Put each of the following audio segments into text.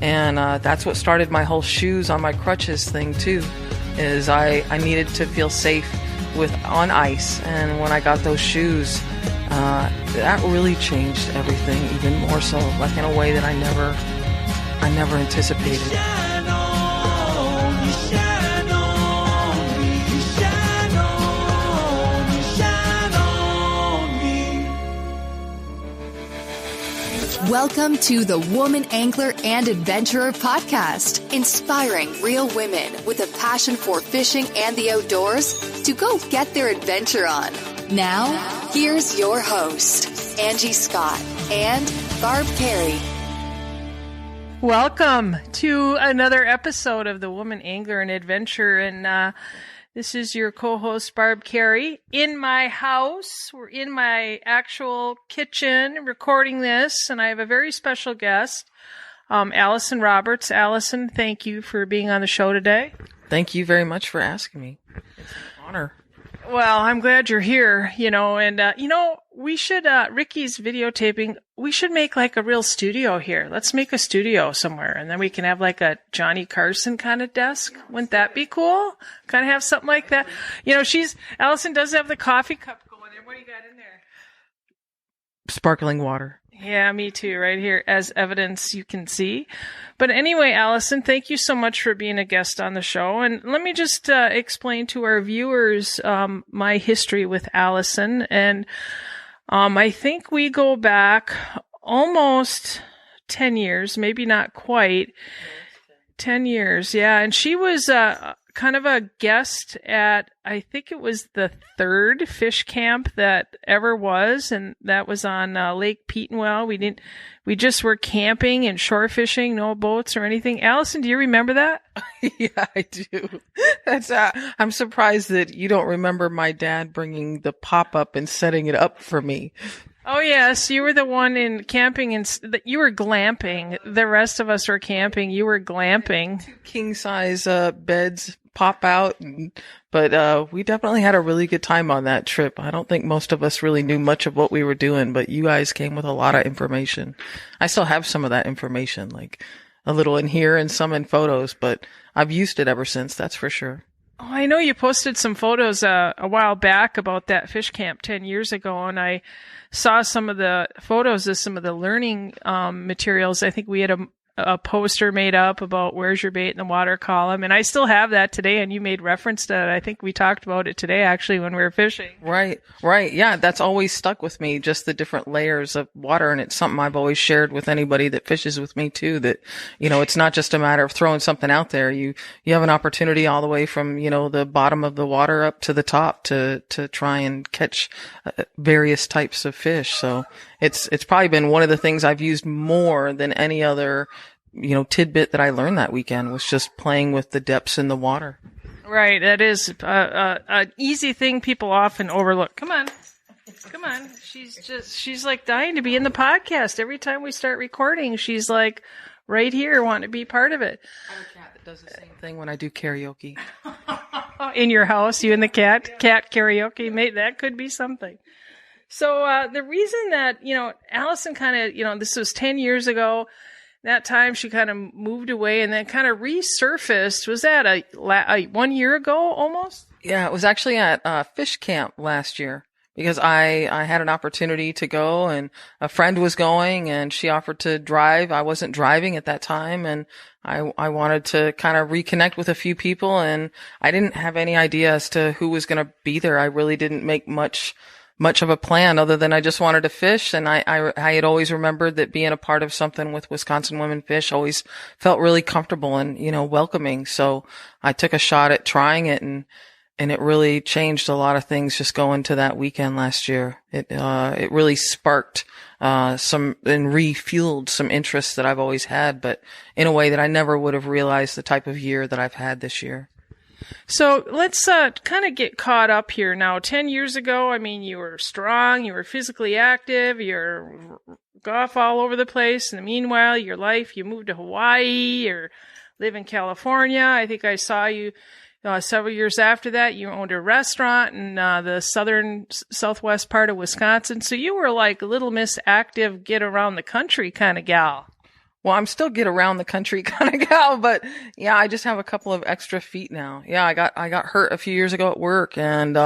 And that's what started my whole shoes on my crutches thing too, is I needed to feel safe on ice. And when I got those shoes, that really changed everything even more so, like in a way that I never anticipated. Welcome to the Woman Angler and Adventurer podcast, inspiring real women with a passion for fishing and the outdoors to go get their adventure on. Now, here's your host, Angie Scott and Barb Carey. Welcome to another episode of the Woman Angler and Adventurer, and this is your co-host, Barb Carey, in my house. We're in my actual kitchen recording this, and I have a very special guest, Allison Roberts. Allison, thank you for being on the show today. Thank you very much for asking me. It's an honor. Well, I'm glad you're here, and we should, Ricky's videotaping, we should make like a real studio here. Let's make a studio somewhere, and then we can have like a Johnny Carson kind of desk. Wouldn't that be cool? Kind of have something like that. Allison does have the coffee cup going there. What do you got in there? Sparkling water. Yeah, me too, right here, as evidence you can see. But anyway, Allison, thank you so much for being a guest on the show. And let me just explain to our viewers my history with Allison. And I think we go back almost 10 years, maybe not quite. 10 years, yeah. And she was kind of a guest at, I think it was the third fish camp that ever was, and that was on Lake Petenwell. We just were camping and shore fishing, no boats or anything. Allison, do you remember that? Yeah, I do. That's I'm surprised that you don't remember my dad bringing the pop-up and setting it up for me. Oh, yes. You were the one in camping, and you were glamping. The rest of us were camping. You were glamping. King-size beds pop out. But we definitely had a really good time on that trip. I don't think most of us really knew much of what we were doing, but you guys came with a lot of information. I still have some of that information, like a little in here and some in photos, but I've used it ever since, that's for sure. Oh, I know you posted some photos a while back about that fish camp 10 years ago, and I saw some of the photos of some of the learning materials. I think we had a poster made up about where's your bait in the water column, and I still have that today, and you made reference to it. I think we talked about it today, actually, when we were fishing. Right. Yeah, that's always stuck with me, just the different layers of water, and it's something I've always shared with anybody that fishes with me, too, that, it's not just a matter of throwing something out there. You have an opportunity all the way from, the bottom of the water up to the top to try and catch various types of fish. So it's probably been one of the things I've used more than any other tidbit that I learned that weekend, was just playing with the depths in the water. Right. That is an easy thing people often overlook. Come on. She's like dying to be in the podcast. Every time we start recording, she's like right here wanting to be part of it. I have a cat that does the same thing when I do karaoke. In your house, you and the cat karaoke, mate, that could be something. So the reason that, Allison kind of, this was 10 years ago. That time she kind of moved away and then kind of resurfaced. Was that a 1 year ago almost? Yeah, it was actually at fish camp last year, because I had an opportunity to go, and a friend was going, and she offered to drive. I wasn't driving at that time, and I wanted to kind of reconnect with a few people, and I didn't have any idea as to who was going to be there. I really didn't make much of a plan, other than I just wanted to fish. And I had always remembered that being a part of something with Wisconsin Women Fish always felt really comfortable and, welcoming. So I took a shot at trying it, and it really changed a lot of things just going to that weekend last year. It really sparked, some and refueled some interests that I've always had, but in a way that I never would have realized the type of year that I've had this year. So let's kind of get caught up here now. 10 years ago, you were strong, you were physically active, you're golf all over the place. And meanwhile, your life, you moved to Hawaii or live in California. I think I saw you several years after that. You owned a restaurant in the southwest part of Wisconsin. So you were like Little Miss Active, get around the country kind of gal. Well, I'm still get around the country kind of gal, but yeah, I just have a couple of extra feet now. Yeah, I got hurt a few years ago at work, and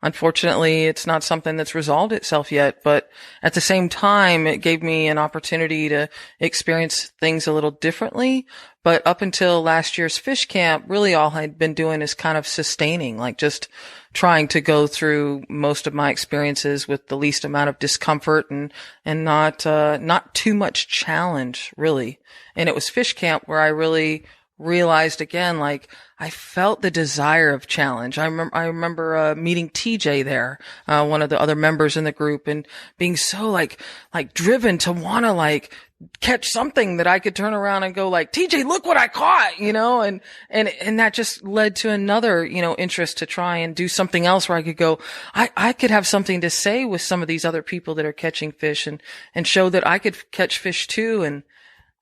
unfortunately it's not something that's resolved itself yet, but at the same time it gave me an opportunity to experience things a little differently. But up until last year's fish camp, really all I'd been doing is kind of sustaining, like just trying to go through most of my experiences with the least amount of discomfort and not too much challenge, really. And it was fish camp where I really realized again, like I felt the desire of challenge. I remember meeting TJ there, one of the other members in the group, and being so like driven to want to like catch something that I could turn around and go like, TJ, look what I caught, and that just led to another, interest to try and do something else where I could go, I could have something to say with some of these other people that are catching fish and show that I could catch fish too. And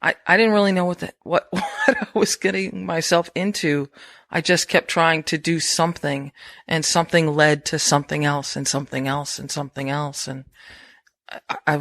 I didn't really know what I was getting myself into. I just kept trying to do something, and something led to something else and something else and something else. And I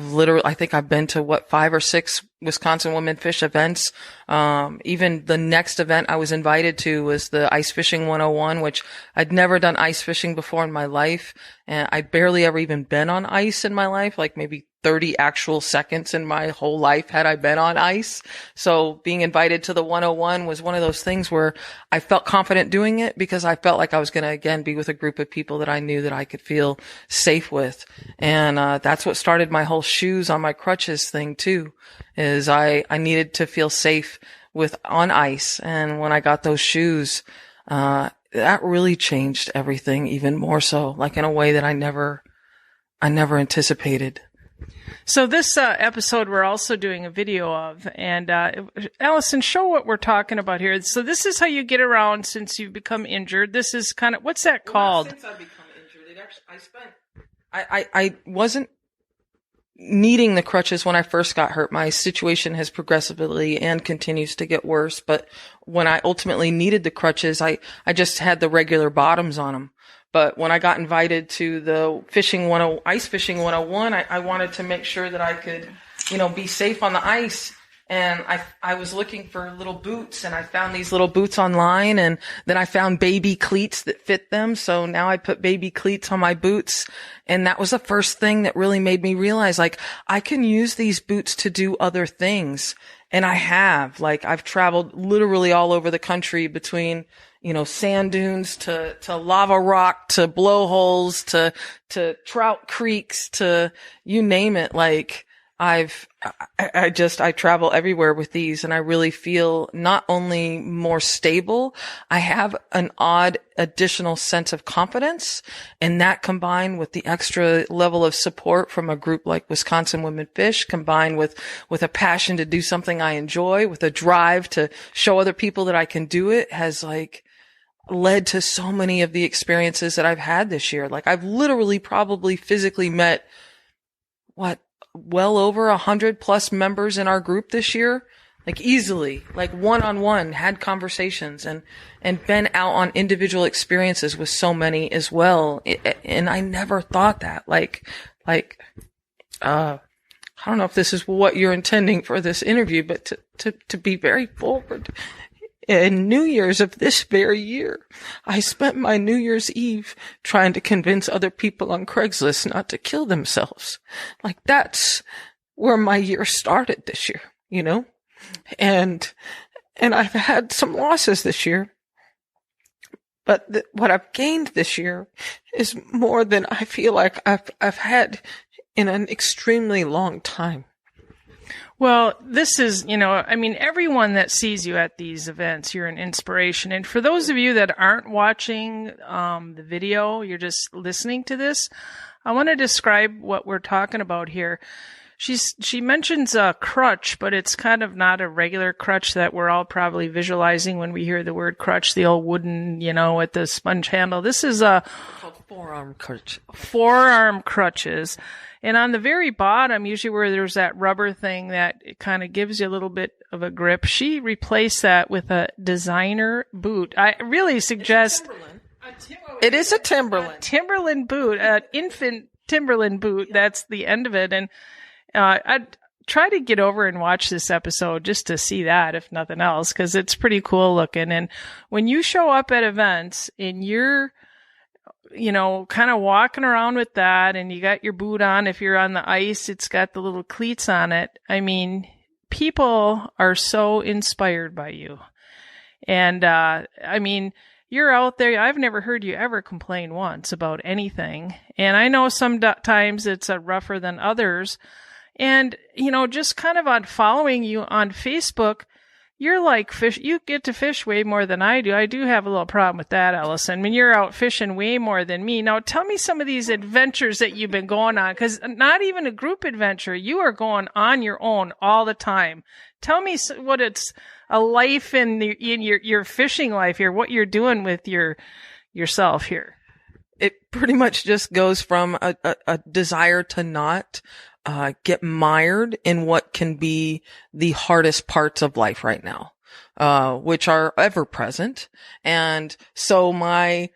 think I've been to 5 or 6 Wisconsin Women Fish events. Even the next event I was invited to was the Ice Fishing 101, which I'd never done ice fishing before in my life. And I'd barely ever even been on ice in my life, like maybe 30 actual seconds in my whole life had I been on ice. So being invited to the 101 was one of those things where I felt confident doing it because I felt like I was going to again be with a group of people that I knew that I could feel safe with. And that's what started my whole shoes on my crutches thing too, is I needed to feel safe on ice. And when I got those shoes, that really changed everything even more so, like in a way that I never anticipated. So this episode we're also doing a video of, and Allison, show what we're talking about here. So this is how you get around since you've become injured. This is kind of, what's that called? Not since I've become injured. I wasn't needing the crutches when I first got hurt. My situation has progressively and continues to get worse. But when I ultimately needed the crutches, I just had the regular bottoms on them. But when I got invited to the Ice Fishing 101, I wanted to make sure that I could, be safe on the ice. And I was looking for little boots, and I found these little boots online, and then I found baby cleats that fit them. So now I put baby cleats on my boots. And that was the first thing that really made me realize, like, I can use these boots to do other things. And I have, like, I've traveled literally all over the country between, sand dunes to lava rock, to blowholes, to trout creeks, to you name it. Like, I travel everywhere with these, and I really feel not only more stable, I have an odd additional sense of confidence, and that combined with the extra level of support from a group like Wisconsin Women Fish, combined with a passion to do something I enjoy, with a drive to show other people that I can do it, has like led to so many of the experiences that I've had this year. Like, I've literally probably physically met well over 100+ members in our group this year, like easily, like one-on-one, had conversations and been out on individual experiences with so many as well. And I never thought that, I don't know if this is what you're intending for this interview, but to be very forward. In New Year's of this very year, I spent my New Year's Eve trying to convince other people on Craigslist not to kill themselves. Like, that's where my year started this year, And I've had some losses this year. But what I've gained this year is more than I feel like I've had in an extremely long time. Well, this is, everyone that sees you at these events, you're an inspiration. And for those of you that aren't watching the video, you're just listening to this, I want to describe what we're talking about here. She mentions a crutch, but it's kind of not a regular crutch that we're all probably visualizing when we hear the word crutch, the old wooden, with the sponge handle. This is called forearm crutch. Forearm crutches. And on the very bottom, usually where there's that rubber thing that it kind of gives you a little bit of a grip, she replaced that with a designer boot. I really suggest... It is a Timberland. A Timberland boot, an infant Timberland boot. Yeah. That's the end of it. And try to get over and watch this episode just to see that, if nothing else, because it's pretty cool looking. And when you show up at events and you're, kind of walking around with that, and you got your boot on, if you're on the ice, it's got the little cleats on it. I mean, people are so inspired by you. And, you're out there. I've never heard you ever complain once about anything. And I know sometimes it's rougher than others. And, just kind of on following you on Facebook, you're like fish. You get to fish way more than I do. I do have a little problem with that, Allison. I mean, you're out fishing way more than me. Now, tell me some of these adventures that you've been going on, because not even a group adventure. You are going on your own all the time. Tell me what it's a life in your fishing life here, what you're doing with yourself here. It pretty much just goes from a desire to not get mired in what can be the hardest parts of life right now, which are ever present. And so my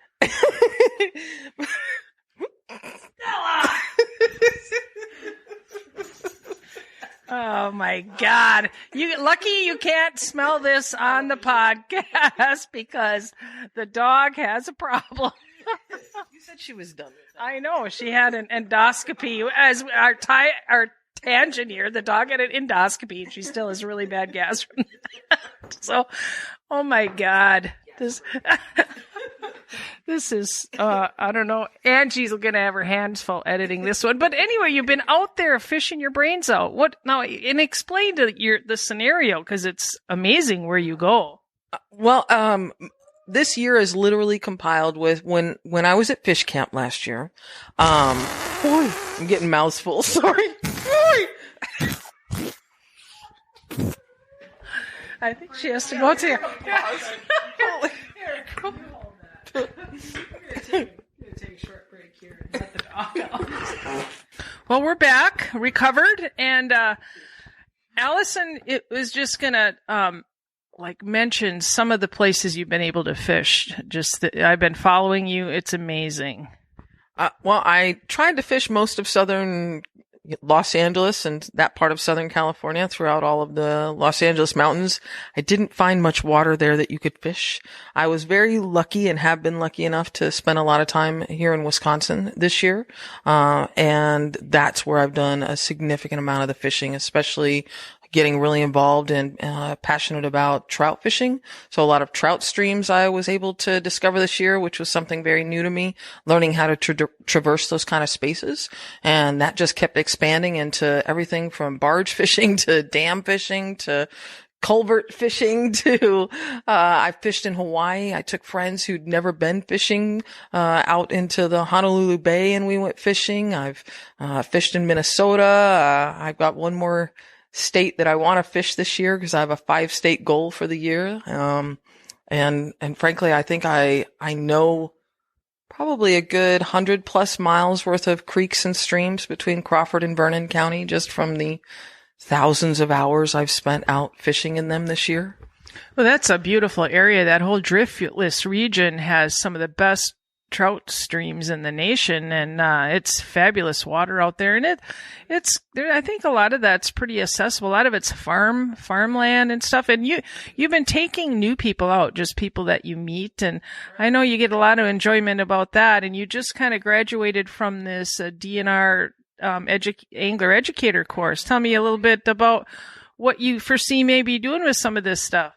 oh my God. Lucky you can't smell this on the podcast because the dog has a problem. You said she was done with that. I know. She had an endoscopy. As our tangent here, the dog had an endoscopy, and she still has really bad gas from that. So, oh my God. This is, I don't know. Angie's going to have her hands full editing this one. But anyway, you've been out there fishing your brains out. What now? And explain the scenario, because it's amazing where you go. This year is literally compiled with when I was at fish camp last year. I'm getting mouths full. Sorry. I think she has to go to. Well, we're back, recovered, and Allison, it was just gonna mention some of the places you've been able to fish. I've been following you; it's amazing. I tried to fish most of southern Los Angeles and that part of Southern California, throughout all of the Los Angeles mountains. I didn't find much water there that you could fish. I was very lucky and have been lucky enough to spend a lot of time here in Wisconsin this year. And that's where I've done a significant amount of the fishing, especially getting really involved and passionate about trout fishing. So a lot of trout streams I was able to discover this year, which was something very new to me, learning how to traverse those kind of spaces. And that just kept expanding into everything from barge fishing to dam fishing to culvert fishing to, I fished in Hawaii. I took friends who'd never been fishing, out into the Honolulu Bay, and we went fishing. I've, fished in Minnesota. I've got one more state that I want to fish this year because I have a 5-state goal for the year. And frankly, I think I know probably a good 100+ miles worth of creeks and streams between Crawford and Vernon County, just from the thousands of hours I've spent out fishing in them this year. Well, that's a beautiful area. That whole driftless region has some of the best trout streams in the nation, and it's fabulous water out there. And it's there. I think a lot of that's pretty accessible. A lot of it's farmland and stuff. And you've been taking new people out, just people that you meet, and I know you get a lot of enjoyment about that. And you just kind of graduated from this DNR angler educator course. Tell me a little bit about what you foresee maybe doing with some of this stuff.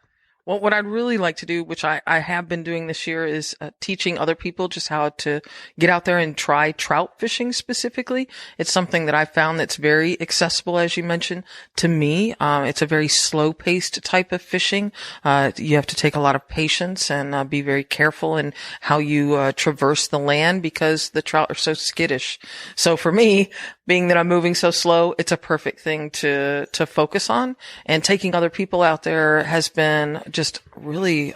Well, what I'd really like to do, which I have been doing this year, is teaching other people just how to get out there and try trout fishing specifically. It's something that I found that's very accessible, as you mentioned, to me. It's a very slow-paced type of fishing. You have to take a lot of patience and be very careful in how you traverse the land because the trout are so skittish. So for me, being that I'm moving so slow, it's a perfect thing to focus on. And taking other people out there has been just really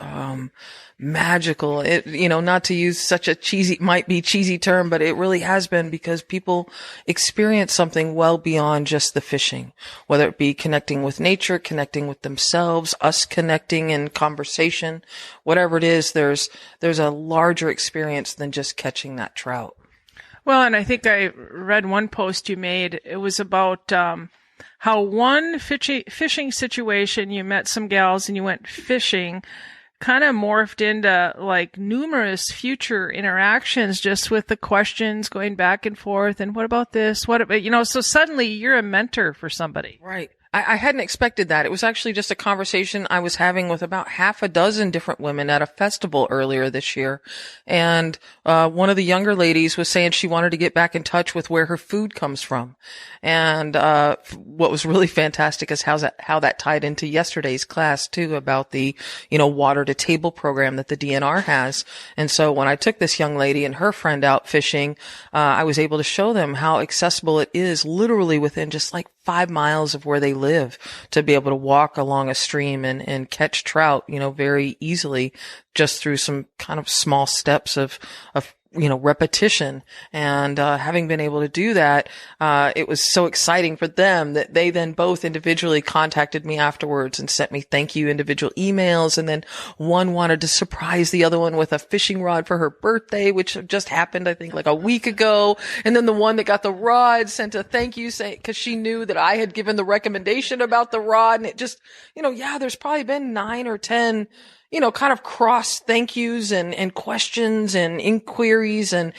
magical. It, not to use such a cheesy term, but it really has been, because people experience something well beyond just the fishing, whether it be connecting with nature, connecting with themselves, us connecting in conversation, whatever it is, there's a larger experience than just catching that trout. Well, and I think I read one post you made. It was about how one fishing situation, you met some gals and you went fishing, kind of morphed into like numerous future interactions just with the questions going back and forth. And what about this? What about, so suddenly you're a mentor for somebody. Right. I hadn't expected that. It was actually just a conversation I was having with about half a dozen different women at a festival earlier this year. And one of the younger ladies was saying she wanted to get back in touch with where her food comes from. And what was really fantastic is how that tied into yesterday's class too, about the, water to table program that the DNR has. And so when I took this young lady and her friend out fishing, I was able to show them how accessible it is, literally within just like 5 miles of where they live, to be able to walk along a stream and catch trout, very easily, just through some kind of small steps of repetition. And having been able to do that, it was so exciting for them that they then both individually contacted me afterwards and sent me thank you individual emails. And then one wanted to surprise the other one with a fishing rod for her birthday, which just happened, I think, like a week ago. And then the one that got the rod sent a thank you, saying, because she knew that I had given the recommendation about the rod. And it just, there's probably been 9 or 10 kind of cross thank yous and questions and inquiries and,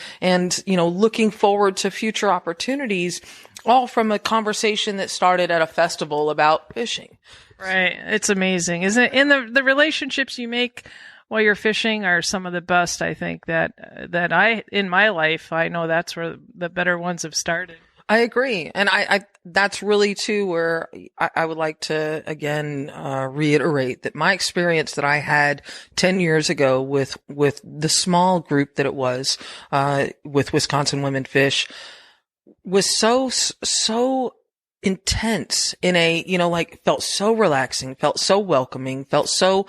looking forward to future opportunities, all from a conversation that started at a festival about fishing. Right. It's amazing, isn't it? And the relationships you make while you're fishing are some of the best, I think, that I, in my life, I know that's where the better ones have started. I agree. And I that's really too where I would like to again, reiterate that my experience that I had 10 years ago with the small group that it was, with Wisconsin Women Fish was so intense in a, felt so relaxing, felt so welcoming, felt so,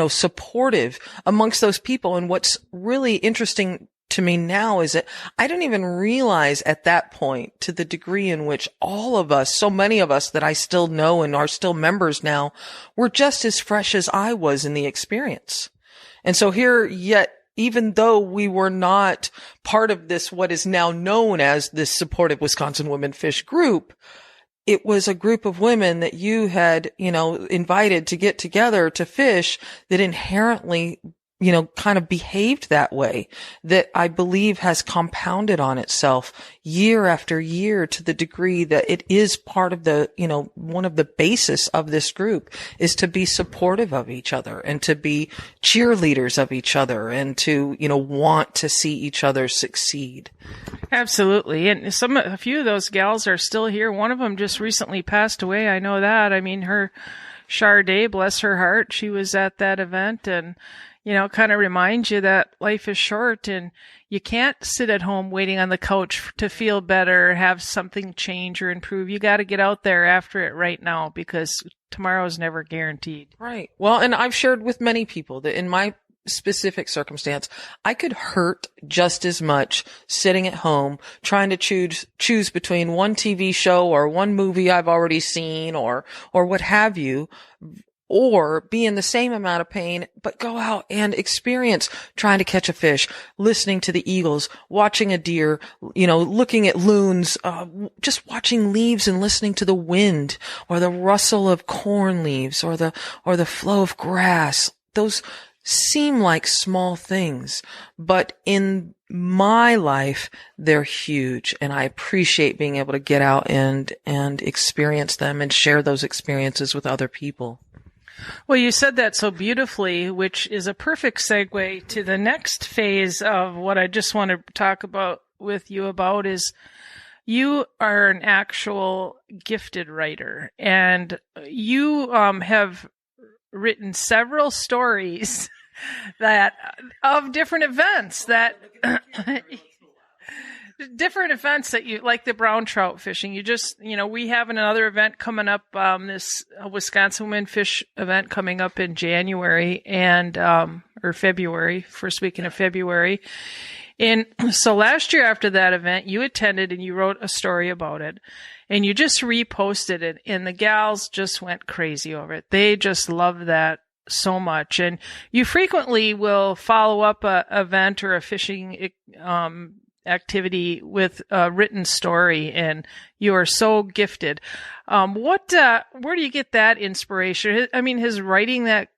supportive amongst those people. And what's really interesting to me now is that I didn't even realize at that point, to the degree in which all of us, so many of us that I still know and are still members now, were just as fresh as I was in the experience. And so here, yet, even though we were not part of this, what is now known as this supportive Wisconsin Women Fish group, it was a group of women that you had, invited to get together to fish that inherently kind of behaved that way, that I believe has compounded on itself year after year, to the degree that it is part of the, one of the basis of this group is to be supportive of each other and to be cheerleaders of each other and to, want to see each other succeed. Absolutely. And a few of those gals are still here. One of them just recently passed away. I know that. I mean, her Charday, bless her heart, she was at that event, and kind of reminds you that life is short and you can't sit at home waiting on the couch to feel better, have something change or improve. You got to get out there after it right now, because tomorrow is never guaranteed. Right. Well, and I've shared with many people that in my specific circumstance, I could hurt just as much sitting at home trying to choose between one TV show or one movie I've already seen or what have you, or be in the same amount of pain, but go out and experience trying to catch a fish, listening to the eagles, watching a deer, looking at loons, just watching leaves and listening to the wind or the rustle of corn leaves or the flow of grass. Those seem like small things, but in my life, they're huge. And I appreciate being able to get out and experience them and share those experiences with other people. Well, you said that so beautifully, which is a perfect segue to the next phase of what I just want to talk about with you about is you are an actual gifted writer, and you have written several stories that of different events that you like, the brown trout fishing. You just, we have another event coming up, this Wisconsin Women Fish event coming up in January and, or February, first weekend of February. And so last year after that event, you attended and you wrote a story about it, and you just reposted it, and the gals just went crazy over it. They just love that so much. And you frequently will follow up a event or a fishing, activity with a written story, and you are so gifted. Where do you get that inspiration? I mean, has writing that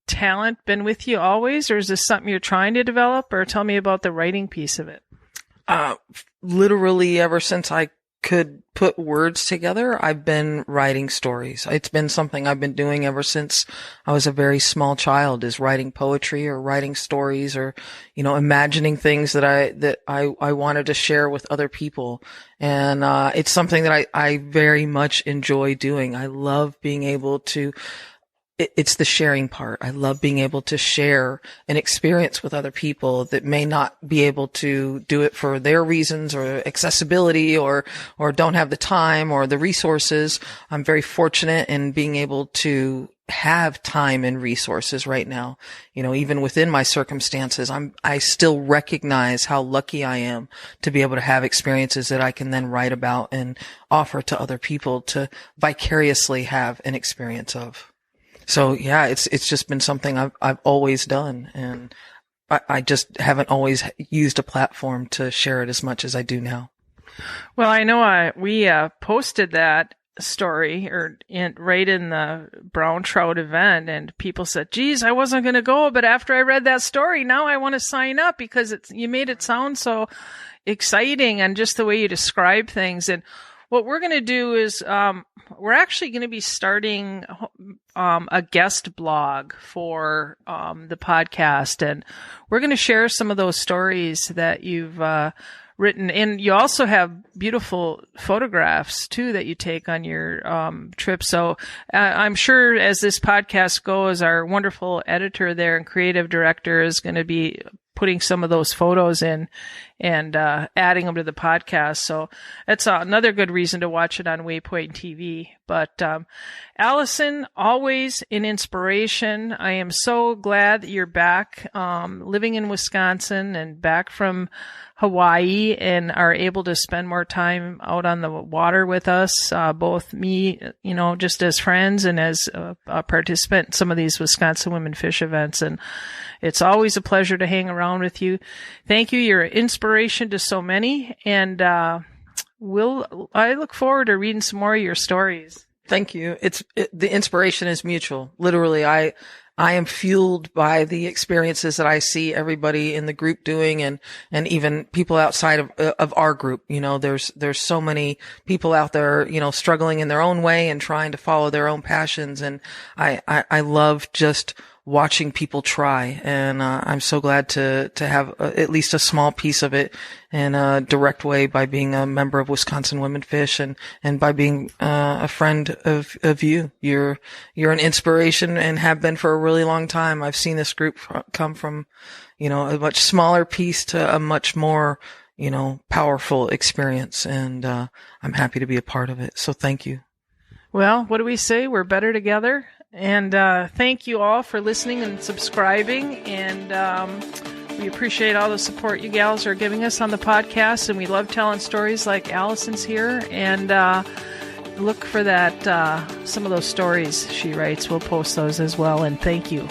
talent been with you always, or is this something you're trying to develop? Or tell me about the writing piece of it. Literally ever since I could put words together, I've been writing stories. It's been something I've been doing ever since I was a very small child, is writing poetry or writing stories or, imagining things that I wanted to share with other people. And, it's something that I very much enjoy doing. I love being able to it's the sharing part. I love being able to share an experience with other people that may not be able to do it for their reasons or accessibility or don't have the time or the resources. I'm very fortunate in being able to have time and resources right now. Even within my circumstances, I still recognize how lucky I am to be able to have experiences that I can then write about and offer to other people to vicariously have an experience of. So yeah, it's just been something I've always done, and I just haven't always used a platform to share it as much as I do now. Well, I know we posted that story right in the brown trout event, and people said, "Geez, I wasn't going to go, but after I read that story, now I want to sign up because you made it sound so exciting and just the way you describe things." And what we're going to do is we're actually going to be starting a guest blog for the podcast, and we're going to share some of those stories that you've written. And you also have beautiful photographs too that you take on your trip. So I'm sure as this podcast goes, our wonderful editor there and creative director is going to be putting some of those photos in and adding them to the podcast. So that's another good reason to watch it on Waypoint TV. But Allison, always an inspiration. I am so glad that you're back living in Wisconsin and back from Hawaii and are able to spend more time out on the water with us, both me, just as friends and as a participant in some of these Wisconsin Women Fish events. And it's always a pleasure to hang around with you. Thank you. You're an inspiration to so many. And I look forward to reading some more of your stories. Thank you. The inspiration is mutual. Literally, I am fueled by the experiences that I see everybody in the group doing and even people outside of our group. There's so many people out there, struggling in their own way and trying to follow their own passions. And I love just watching people try. And, I'm so glad to have at least a small piece of it in a direct way by being a member of Wisconsin Women Fish and by being, a friend of you. You're an inspiration and have been for a really long time. I've seen this group come from, a much smaller piece to a much more, powerful experience. And, I'm happy to be a part of it. So thank you. Well, what do we say? We're better together. And thank you all for listening and subscribing. And we appreciate all the support you gals are giving us on the podcast. And we love telling stories like Allison's here. And look for that, some of those stories she writes. We'll post those as well. And thank you.